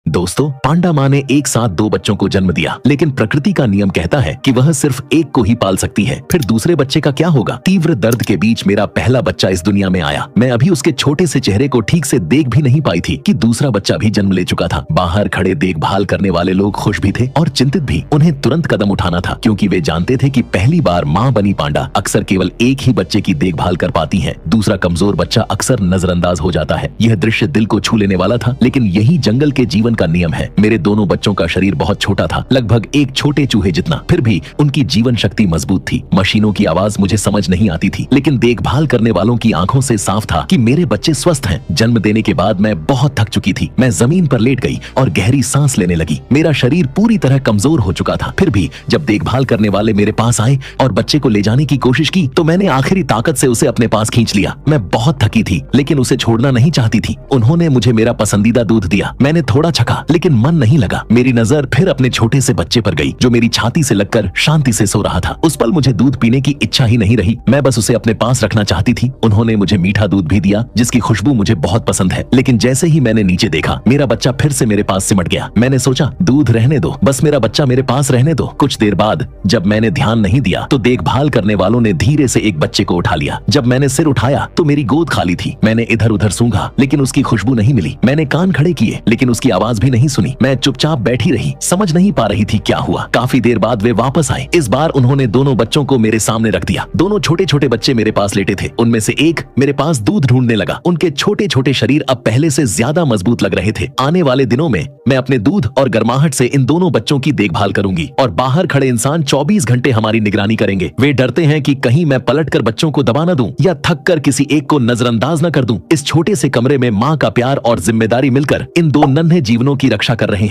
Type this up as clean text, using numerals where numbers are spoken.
दोस्तों, पांडा माँ ने एक साथ दो बच्चों को जन्म दिया, लेकिन प्रकृति का नियम कहता है कि वह सिर्फ एक को ही पाल सकती है। फिर दूसरे बच्चे का क्या होगा? तीव्र दर्द के बीच मेरा पहला बच्चा इस दुनिया में आया। मैं अभी उसके छोटे से चेहरे को ठीक से देख भी नहीं पाई थी कि दूसरा बच्चा भी जन्म ले चुका था। बाहर खड़े देखभाल करने वाले लोग खुश भी थे और चिंतित भी। उन्हें तुरंत कदम उठाना था, क्योंकि वे जानते थे कि पहली बार माँ बनी पांडा अक्सर केवल एक ही बच्चे की देखभाल कर पाती है। दूसरा कमजोर बच्चा अक्सर नजरअंदाज हो जाता है। यह दृश्य दिल को छू लेने वाला था, लेकिन यही जंगल के जीवन का नियम है। मेरे दोनों बच्चों का शरीर बहुत छोटा था, लगभग एक छोटे चूहे जितना। फिर भी उनकी जीवन शक्ति मजबूत थी। मशीनों की आवाज मुझे समझ नहीं आती थी, लेकिन देखभाल करने वालों की आंखों से साफ था कि मेरे बच्चे स्वस्थ हैं। जन्म देने के बाद मैं बहुत थक चुकी थी। मैं जमीन पर लेट गई और गहरी सांस लेने लगी। मेरा शरीर पूरी तरह कमजोर हो चुका था। फिर भी जब देखभाल करने वाले मेरे पास आए और बच्चे को ले जाने की कोशिश की, तो मैंने आखिरी ताकत से उसे अपने पास खींच लिया। मैं बहुत थकी थी, लेकिन उसे छोड़ना नहीं चाहती थी। उन्होंने मुझे मेरा पसंदीदा दूध दिया। मैंने थोड़ा चखा, लेकिन मन नहीं लगा। मेरी नजर फिर अपने छोटे से बच्चे पर गई, जो मेरी छाती से लगकर शांति से सो रहा था। उस पल मुझे दूध पीने की इच्छा ही नहीं रही। मैं बस उसे अपने पास रखना चाहती थी। उन्होंने मुझे मीठा दूध भी दिया, जिसकी खुशबू मुझे बहुत पसंद है। लेकिन जैसे ही मैंने नीचे देखा, मेरा बच्चा फिर से मेरे पास सिमट गया। मैंने सोचा, दूध रहने दो, बस मेरा बच्चा मेरे पास रहने दो। कुछ देर बाद जब मैंने ध्यान नहीं दिया, तो देखभाल करने वालों ने धीरे से एक बच्चे को उठा लिया। जब मैंने सिर उठाया, तो मेरी गोद खाली थी। मैंने इधर उधर सूंघा, लेकिन उसकी खुशबू नहीं मिली। मैंने कान खड़े किए, लेकिन उसकी आवाज भी नहीं सुनी। मैं चुपचाप बैठी रही, समझ नहीं पा रही थी क्या हुआ। काफी देर बाद वे वापस आए। इस बार उन्होंने दोनों बच्चों को मेरे सामने रख दिया। दोनों छोटे छोटे बच्चे मेरे पास लेटे थे। उनमें से एक मेरे पास दूध ढूंढने लगा। उनके छोटे छोटे शरीर अब पहले से ज्यादा मजबूत लग रहे थे। आने वाले दिनों में मैं अपने दूध और गर्माहट से इन दोनों बच्चों की देखभाल करूंगी, और बाहर खड़े इंसान 24 घंटे हमारी निगरानी करेंगे। वे डरते हैं कि कहीं मैं पलटकर बच्चों को दबा न दूं, या थक कर किसी एक को नजरअंदाज न कर दूं। इस छोटे से कमरे में माँ का प्यार और जिम्मेदारी मिलकर इन दो नन्हे जीवनों की रक्षा कर रहे हैं।